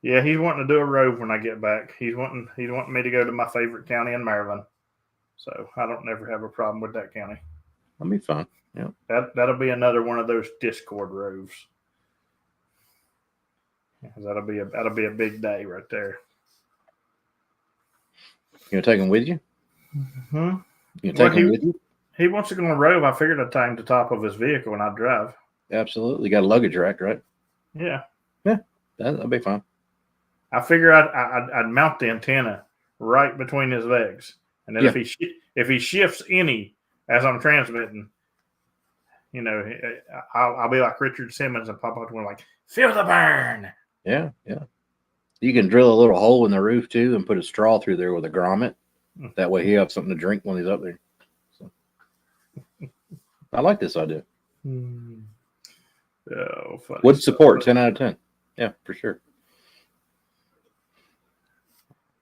yeah, he's wanting to do a rove when I get back. He's wanting me to go to my favorite county in Maryland. So I don't never have a problem with that county. That'll be fun. Yeah. That'll be another one of those Discord roves. That'll be a big day right there. You gonna take him with you? Mm-hmm. You gonna take him with you? He wants to go on a rove. I figured I'd tie him to the top of his vehicle when I drive. Absolutely. You got a luggage rack, right? Yeah. Yeah. That'll be fine. I figure I'd mount the antenna right between his legs, and then if he shifts any as I'm transmitting, you know, I'll be like Richard Simmons and pop up to him like, feel the burn. Yeah, yeah. You can drill a little hole in the roof too and put a straw through there with a grommet. That way he'll have something to drink when he's up there. So. I like this idea. Oh, funny Would stuff. support 10 out of 10. Yeah, for sure.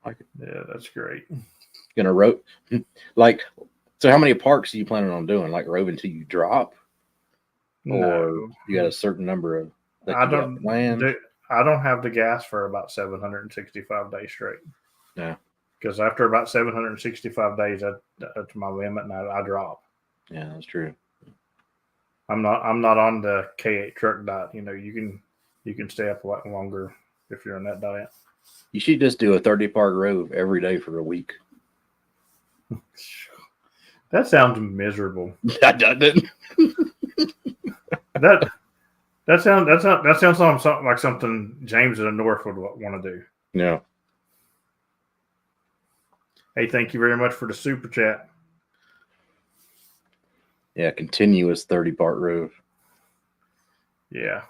Yeah, that's great. Gonna rope like. So, how many parks are you planning on doing? Like rove until you drop, or No, you got a certain number of that I you got don't. planned? I don't have the gas for about 765 days straight. Yeah, Because after about 765 days, that's my limit, and I drop. yeah, that's true. I'm not on the K8 truck diet. You can stay up a lot longer if you're on that diet. You should just do a 30 park rove every day for a week. That sounds miserable. That doesn't. That sounds like something James in the North would want to do. Yeah. Hey, thank you very much for the super chat. Yeah, continuous 30 part rove. Yeah,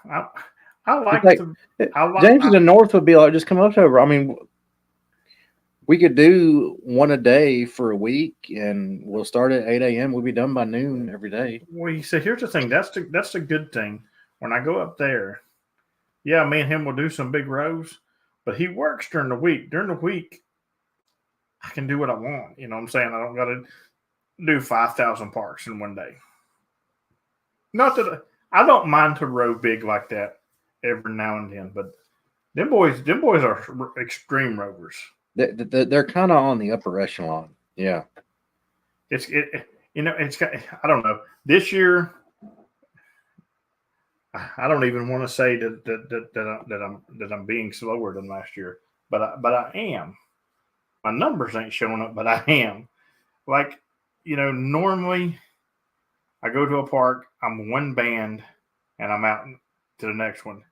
I like James in the North would be like, just come up over. I mean, we could do one a day for a week, and we'll start at 8 a.m. We'll be done by noon every day. Well, you say here's the thing. That's the good thing. When I go up there, yeah, me and him will do some big rows, but he works during the week. During the week, I can do what I want. You know what I'm saying? I don't got to do 5,000 parks in one day. Not that I don't mind to row big like that every now and then, but them boys are extreme rovers. They're kind of on the upper echelon. Yeah. It's got, I don't know. This year, I don't even want to say that I'm being slower than last year, but I am. My numbers ain't showing up, but I am. Like, normally I go to a park, I'm one band, and I'm out to the next one.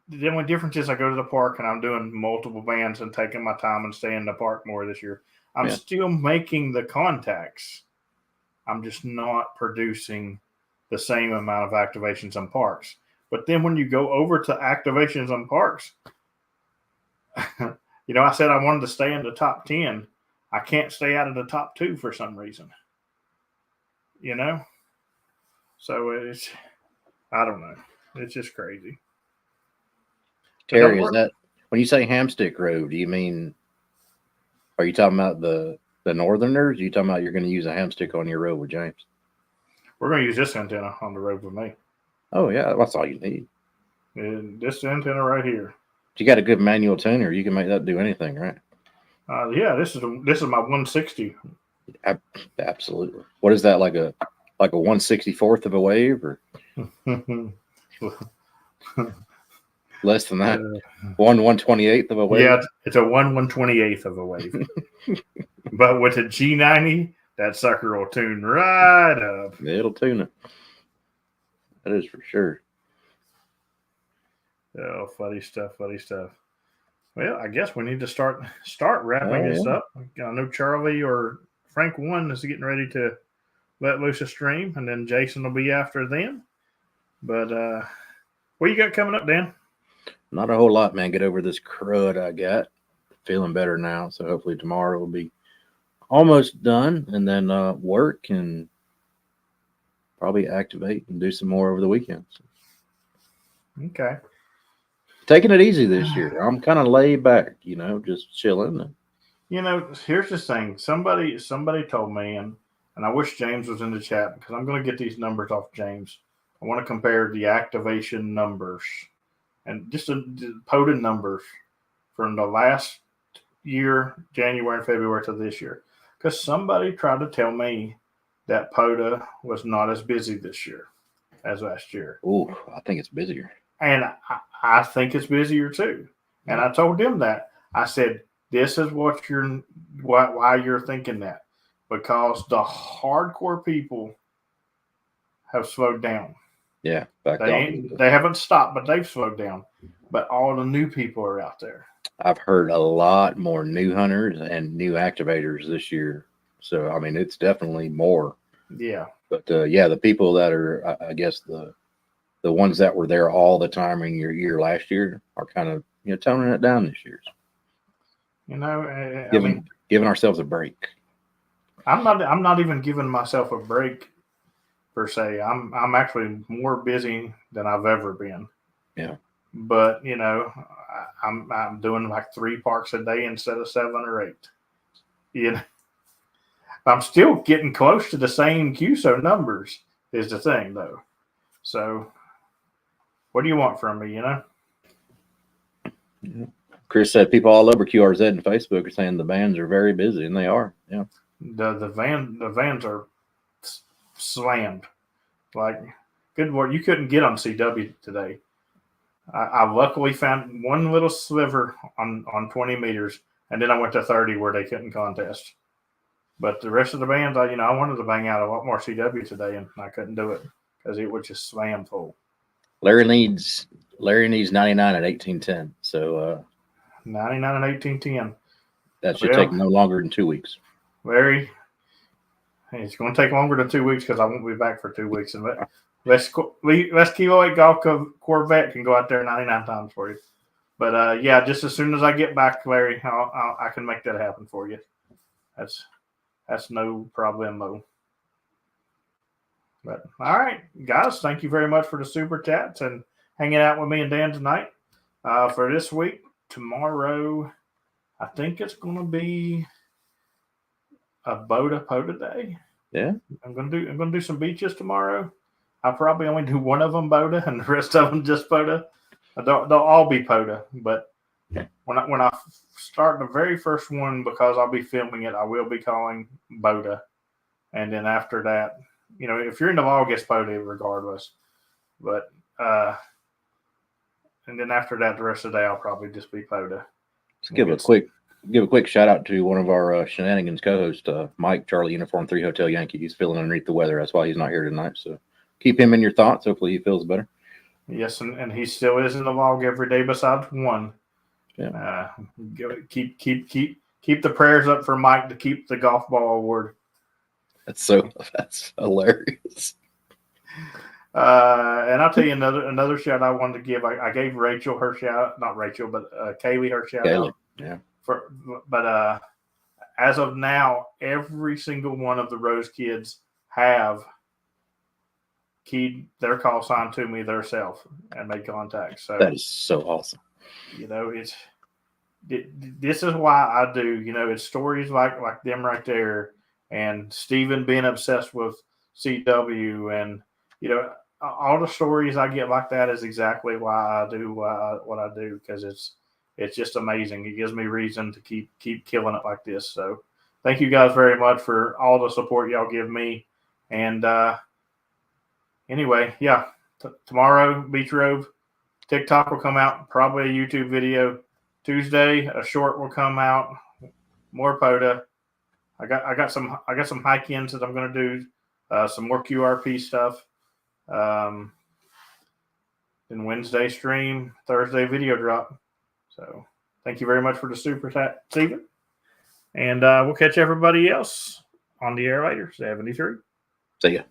The only difference is I go to the park and I'm doing multiple bands and taking my time and staying in the park more this year. I'm still making the contacts. I'm just not producing the same amount of activations on parks. But then when you go over to activations on parks, I said I wanted to stay in the top 10. I can't stay out of the top 2 for some reason. So I don't know. It's just crazy. Terry, is that when you say hamstick road, do you mean, are you talking about the Northerners? Are you talking about you're going to use a hamstick on your road with James? We're going to use this antenna on the road with me. Oh, yeah. That's all you need. And this antenna right here. If you got a good manual tuner, you can make that do anything, right? Yeah, this is my 160. Absolutely. What is that, like a 1/64th of a wave, or less than that? 1/128th of a wave. Yeah, it's a 1/128th of a wave. But with a G90, that sucker will tune right up. It'll tune it. That is for sure. Oh, funny stuff. Well, I guess we need to start wrapping this up. I know Charlie or Frank 1 is getting ready to let loose a stream, and then Jason will be after them. But what you got coming up, Dan? Not a whole lot, man. Get over this crud I got. Feeling better now, so hopefully tomorrow will be almost done, and then work and probably activate and do some more over the weekend. Okay. Taking it easy this year. I'm kind of laid back, just chilling. Here's the thing. Somebody told me, and I wish James was in the chat because I'm going to get these numbers off James. I want to compare the activation numbers and just the POTA numbers from the last year, January and February, to this year. Because somebody tried to tell me that POTA was not as busy this year as last year. Oh, I think it's busier. And I think it's busier too. And I told them that. I said, this is why you're thinking that. Because the hardcore people have slowed down. Yeah. They haven't stopped, but they've slowed down. But all the new people are out there. I've heard a lot more new hunters and new activators this year. So, I mean, it's definitely more. Yeah. But, the people that are, I guess, the ones that were there all the time in your year last year are kind of, toning it down this year. Giving ourselves a break. I'm not even giving myself a break per se. I'm actually more busy than I've ever been. Yeah. But I'm doing like 3 parks a day instead of 7 or 8. You know, I'm still getting close to the same QSO numbers. Is the thing though. So, what do you want from me? Chris said people all over QRZ and Facebook are saying the vans are very busy, and they are. Yeah. The vans are slammed. Like, good Lord, you couldn't get on CW today. I luckily found one little sliver on 20 meters, and then I went to 30 where they couldn't contest. But the rest of the bands, I wanted to bang out a lot more CW today, and I couldn't do it because it was just slam full. Larry needs 99 at 1810. So 99 and 1810. That should take no longer than 2 weeks. Larry, it's going to take longer than 2 weeks because I won't be back for 2 weeks. And let's Kilo 8 Golf Corvette can go out there 99 times for you. But yeah, just as soon as I get back, Larry, I can make that happen for you. That's no problemo. But all right, guys, thank you very much for the super chats and hanging out with me and Dan tonight. For this week, tomorrow, I think it's going to be a Boda Poda day. Yeah, I'm gonna do some beaches tomorrow. I'll probably only do one of them Boda, and the rest of them just Poda. They'll all be Poda, but when I start the very first one, because I'll be filming it, I will be calling Boda, and then after that, if you're in the vlog, it's Poda regardless. But and then after that, the rest of the day, I'll probably just be Poda. Let's give a quick shout out to one of our Shenanigans co-hosts, Mike, Charlie Uniform 3 Hotel Yankee. He's feeling underneath the weather. That's why he's not here tonight. So keep him in your thoughts. Hopefully he feels better. Yes, and he still is in the vlog every day besides one. Yeah. Keep the prayers up for Mike to keep the golf ball award. That's hilarious. And I'll tell you another shout I wanted to give. I gave Rachel her shout, not Rachel, but Kaylee her shout out. Yeah. But as of now, every single one of the Rose kids have keyed their call sign to me themselves and made contact. So that is so awesome. This is why I do. It's stories like them right there, and Steven being obsessed with CW, and all the stories I get like that is exactly why I do what I do, because it's just amazing. It gives me reason to keep killing it like this. So thank you guys very much for all the support y'all give me. And anyway, yeah, tomorrow Beach Road TikTok will come out, probably a YouTube video. Tuesday a short will come out. More Poda. I got some hike-ins that I'm going to do. Some more QRP stuff. Then Wednesday stream, Thursday video drop. So thank you very much for the super chat, Steven. And we'll catch everybody else on the air later. 73. See ya.